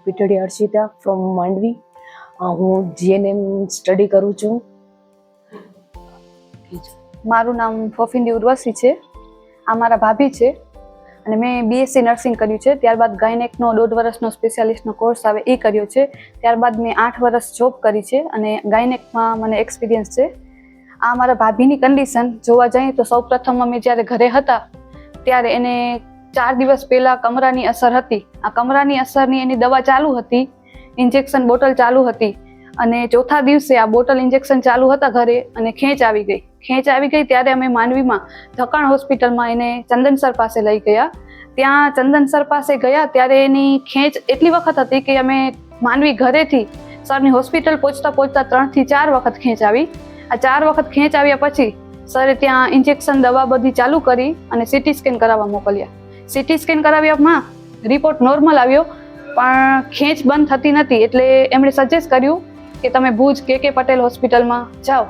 પીટડી Harshita from Mandvi. હું GNM study કરું છું. મારું નામ ફોફિંદી ઉર્વશી છે. આ મારા ભાભી છે અને મેં બીએસસી નર્સિંગ કર્યું છે. ત્યારબાદ ગાયનેકનો 1.5 વર્ષનો સ્પેશિયાલિસ્ટનો કોર્સ આવે એ કર્યો છે. ત્યારબાદ મેં 8 વર્ષ જોબ કરી છે અને ગાયનેકમાં મને એક્સપિરિયન્સ છે. આ મારા ભાભીની કન્ડિશન જોવા જઈએ તો સૌપ્રથમ અમે જ્યારે ઘરે હતા ત્યારે એને 4 દિવસ પહેલાં કમરાની અસર હતી. આ કમરાની અસરની એની દવા ચાલુ હતી, ઇન્જેક્શન બોટલ ચાલુ હતી અને ચોથા દિવસે આ બોટલ ઇન્જેક્શન ચાલુ હતા ઘરે અને ખેંચ આવી ગઈ ત્યારે અમે માંડવીમાં ધકાણ હોસ્પિટલમાં એને ચંદન સર પાસે લઈ ગયા. ત્યાં ચંદન સર પાસે ગયા ત્યારે એની ખેંચ એટલી વખત હતી કે અમે માંડવી ઘરેથી સરની હોસ્પિટલ પહોંચતા 3 થી 4 વખત ખેંચ આવી. આ 4 વખત ખેંચ આવ્યા પછી સરે ત્યાં ઇન્જેક્શન દવા બધી ચાલુ કરી અને સીટી સ્કેન કરાવવા મોકલ્યા. સીટી સ્કેન કરાવ્યામાં રિપોર્ટ નોર્મલ આવ્યો પણ ખેંચ બંધ થતી નથી. એટલે એમણે સજેસ્ટ કર્યું કે તમે ભુજ કે પટેલ હોસ્પિટલમાં જાઓ.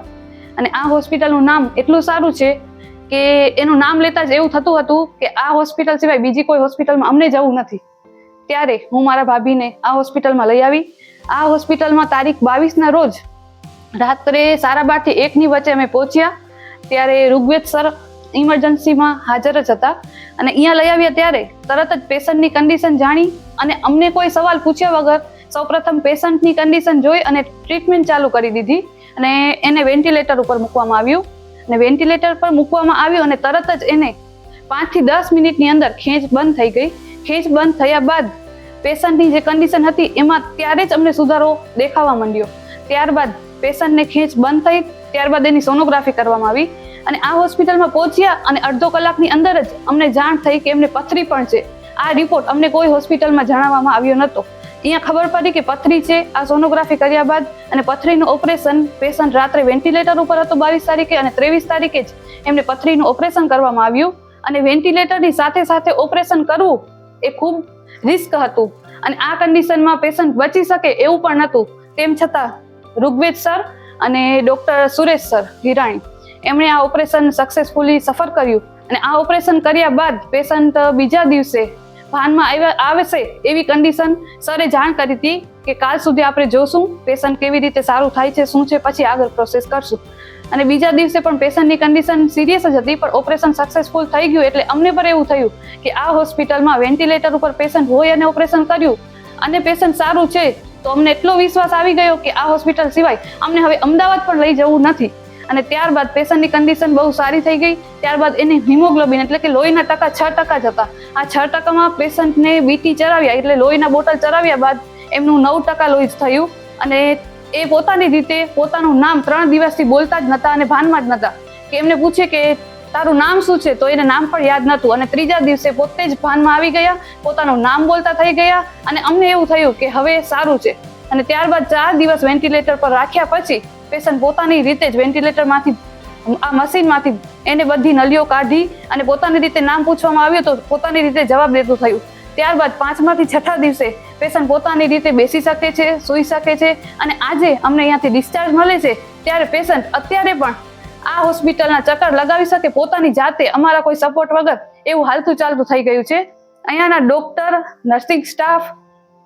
અને આ હોસ્પિટલનું નામ એટલું સારું છે કે એનું નામ લેતા જ એવું થતું હતું કે આ હોસ્પિટલ સિવાય બીજી કોઈ હોસ્પિટલમાં અમને જવું નથી. ત્યારે હું મારા ભાભીને આ હોસ્પિટલમાં લઈ આવી. આ હોસ્પિટલમાં તારીખ 22ના રોજ રાત્રે 12:30 થી 1ની વચ્ચે અમે પહોંચ્યા. ત્યારે ઋગ્વેદ સર ઇમરજન્સીમાં હાજર જ હતા અને અહીંયા લઈ આવ્યા ત્યારે તરત જ પેશન્ટની કન્ડિશન જાણી અને અમને કોઈ સવાલ પૂછ્યા વગર સૌપ્રથમ પેશન્ટની કન્ડિશન જોઈ અને ટ્રીટમેન્ટ ચાલુ કરી દીધી અને એને વેન્ટિલેટર ઉપર મૂકવામાં આવ્યું. અને વેન્ટિલેટર પર મૂકવામાં આવ્યું અને તરત જ એને 5 થી 10 મિનિટની અંદર ખેંચ બંધ થઈ ગઈ. ખેંચ બંધ થયા બાદ પેશન્ટની જે કન્ડિશન હતી એમાં ત્યારે જ અમને સુધારો દેખાવા માંડ્યો. ત્યારબાદ પેશન્ટને ખેંચ બંધ થઈ, ત્યારબાદ એની સોનોગ્રાફી કરવામાં આવી અને આ હોસ્પિટલમાં પહોંચ્યા અને અડધો કલાકની અંદર જ અમને જાણ થઈ કે એમને પથરી પણ છે. આ રિપોર્ટ અમને કોઈ હોસ્પિટલમાં જણાવવામાં આવ્યો નહોતો. અહીંયા ખબર પડી કે પથરી છે. આ સોનોગ્રાફી કર્યા બાદ અને પથરીનું ઓપરેશન, પેશન્ટ રાત્રે વેન્ટિલેટર ઉપર હતો 22 તારીખે અને 23 તારીખે જ એમને પથરીનું ઓપરેશન કરવામાં આવ્યું. અને વેન્ટિલેટરની સાથે ઓપરેશન કરવું એ ખૂબ રિસ્ક હતું અને આ કન્ડિશનમાં પેશન્ટ બચી શકે એવું પણ નહોતું. તેમ છતાં ઋગ્વેદ સર અને ડૉક્ટર સુરેશ સર હિરાણી એમણે આ ઓપરેશન સક્સેસફુલી સફર કર્યું અને આ ઓપરેશન કર્યા બાદ પેશન્ટ બીજા દિવસે ભાનમાં આવશે એવી કન્ડિશન સરે જાણ કરી હતી કે કાલ સુધી આપણે જોશું પેશન્ટ કેવી રીતે સારું થાય છે, શું છે, પછી આગળ પ્રોસેસ કરશું. અને બીજા દિવસે પણ પેશન્ટની કન્ડિશન સિરિયસ જ હતી પણ ઓપરેશન સક્સેસફુલ થઈ ગયું. એટલે અમને પણ એવું થયું કે આ હોસ્પિટલમાં વેન્ટિલેટર ઉપર પેશન્ટ હોય અને ઓપરેશન કર્યું અને પેશન્ટ સારું છે તો અમને એટલો વિશ્વાસ આવી ગયો કે આ હોસ્પિટલ સિવાય અમને હવે અમદાવાદ પણ લઈ જવું નથી. અને ત્યારબાદ પેશન્ટની કન્ડિશન બહુ સારી થઈ ગઈ. ત્યારબાદ એને હિમોગ્લોબિન એટલે કે લોહીના ટકા 6% જ હતા. આ 6%માં પેશન્ટને બીટી ચડાવ્યા એટલે લોહીના બોટલ ચડાવ્યા બાદ એમનું 9% લોહી થયું અને એ પોતાની રીતે પોતાનું નામ 3 દિવસથી બોલતા જ નહોતા અને ભાનમાં જ નહોતા. કે એમને પૂછે કે તારું નામ શું છે તો એને નામ પણ યાદ નહોતું અને ત્રીજા દિવસે પોતે જ ભાનમાં આવી ગયા, પોતાનું નામ બોલતા થઈ ગયા અને અમને એવું થયું કે હવે સારું છે. અને ત્યારબાદ 4 દિવસ વેન્ટિલેટર પર રાખ્યા પછી પેશન્ટ પોતાની રીતે જ વેન્ટિલેટરમાંથી આ મશીનમાંથી એને બધી નળીઓ કાઢી અને પોતાની રીતે નામ પૂછવામાં આવ્યું તો પોતાની રીતે જવાબ દેતું થયું. ત્યારબાદ 5માથી 6થા દિવસે પેશન્ટ પોતાની રીતે બેસી શકે છે, સૂઈ શકે છે અને આજે અમને અહીંયાથી ડિસ્ચાર્જ મળે છે ત્યારે પેશન્ટ અત્યારે પણ આ હોસ્પિટલના ચક્કર લગાવી શકે પોતાની જાતે, અમારા કોઈ સપોર્ટ વગર એવું હાલતું ચાલતું થઈ ગયું છે. અહીંયાના ડૉક્ટર, નર્સિંગ સ્ટાફ,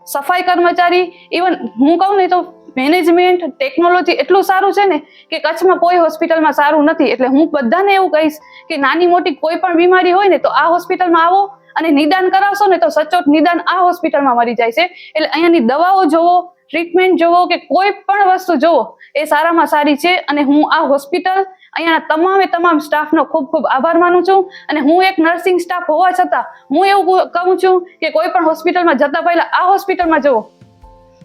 સફાઈ કર્મચારી, ઇવન હું કહું ને તો મેનેજમેન્ટ, ટેકનોલોજી એટલું સારું છે ને કે કચ્છમાં કોઈ હોસ્પિટલમાં સારું નથી. એટલે હું બધાને એવું કહીશ કે નાની મોટી કોઈ પણ બીમારી હોય ને તો આ હોસ્પિટલમાં આવો અને નિદાન કરાવશો ને તો સચોટ નિદાન આ હોસ્પિટલમાં મળી જાય છે. એટલે અહીંયાની દવાઓ જોવો, ટ્રીટમેન્ટ જોવો કે કોઈ પણ વસ્તુ જોવો એ સારામાં સારી છે. અને હું આ હોસ્પિટલ, અહીંયાના તમામ સ્ટાફનો ખૂબ આભાર માનું છું. અને હું એક નર્સિંગ સ્ટાફ હોવા છતાં હું એવું કહું છું કે કોઈ પણ હોસ્પિટલમાં જતા પહેલા આ હોસ્પિટલમાં જુઓ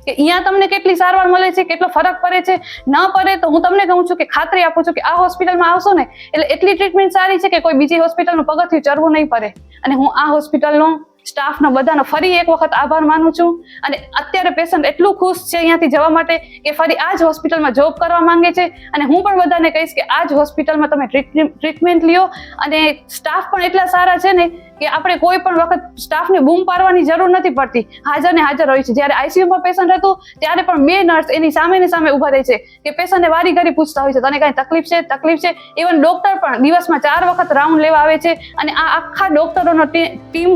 કે અહીંયા તમને કેટલી સારવાર મળે છે, કેટલો ફરક પડે છે. ન પડે તો હું તમને કહું છું કે ખાતરી આપું છું કે આ હોસ્પિટલમાં આવશો ને એટલે એટલી ટ્રીટમેન્ટ સારી છે કે કોઈ બીજી હોસ્પિટલનું પગથિયું ચડવું નહીં પડે. અને હું આ હોસ્પિટલનો સ્ટાફનો બધાનો ફરી એક વખત આભાર માનું છું. અને અત્યારે પેશન્ટ એટલું ખુશ છે અહીંયાથી જવા માટે કે ફરી આ જ હોસ્પિટલમાં જોબ કરવા માંગે છે. અને હું પણ બધાને કહીશ કે આ જ હોસ્પિટલમાં તમે ટ્રીટમેન્ટ લ્યો. અને સ્ટાફ પણ એટલા સારા છે ને કે આપણે કોઈ પણ વખત સ્ટાફને બૂમ પાડવાની જરૂર નથી પડતી, હાજર ને હાજર હોય છે. જ્યારે આઈસીયુમાં પેશન્ટ હતું ત્યારે પણ 2 નર્સ એની સામે ઊભા રહે છે કે પેશન્ટને વારી ઘડી પૂછતા હોય છે તને કાંઈ તકલીફ છે. ઇવન ડોક્ટર પણ દિવસમાં 4 વખત રાઉન્ડ લેવા આવે છે. અને આ આખા ડોક્ટરોનો ટીમ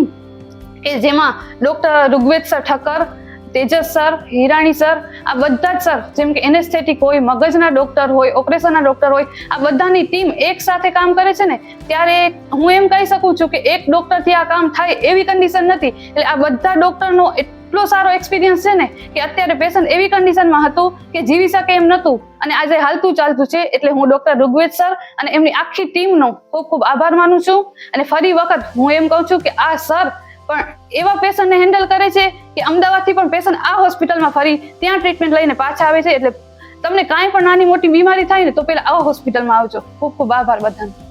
કે જેમાં doctor Rigveda sir Thakkar, Tejas sir, Hirani sir, આ બધા જ સર, જેમ કે એનેસ્થેટિક હોય, મગજના ડોક્ટર હોય, ઓપરેશનના ડોક્ટર હોય, આ બધાની ટીમ એક સાથે કામ કરે છે ને, ત્યારે હું એમ કહી શકું છું કે એક ડોક્ટરથી આ કામ થાય એવી કન્ડિશન નથી. એટલે આ બધા ડોક્ટરનો એટલો સારો એક્સપિરિયન્સ છે ને કે અત્યારે પેશન્ટ એવી કન્ડિશનમાં હતું કે જીવી શકે એમ નહોતું, અને આજે હાલતું ચાલતું છે. એટલે હું ડોક્ટર ઋગ્વેદ સર અને એમની આખી ટીમનો ખૂબ ખૂબ આભાર માનું છું. અને ફરી વખત હું એમ કહું છું કે આ સર પણ એવા પેશન્ટને હેન્ડલ કરે છે કે અમદાવાદથી પણ પેશન્ટ આ હોસ્પિટલમાં ફરી ત્યાં ટ્રીટમેન્ટ લઈને પાછા આવે છે. એટલે તમને કાંઈ પણ નાની મોટી બીમારી થાય ને તો પહેલા આવા હોસ્પિટલમાં આવજો. ખૂબ ખૂબ આભાર બધાનો.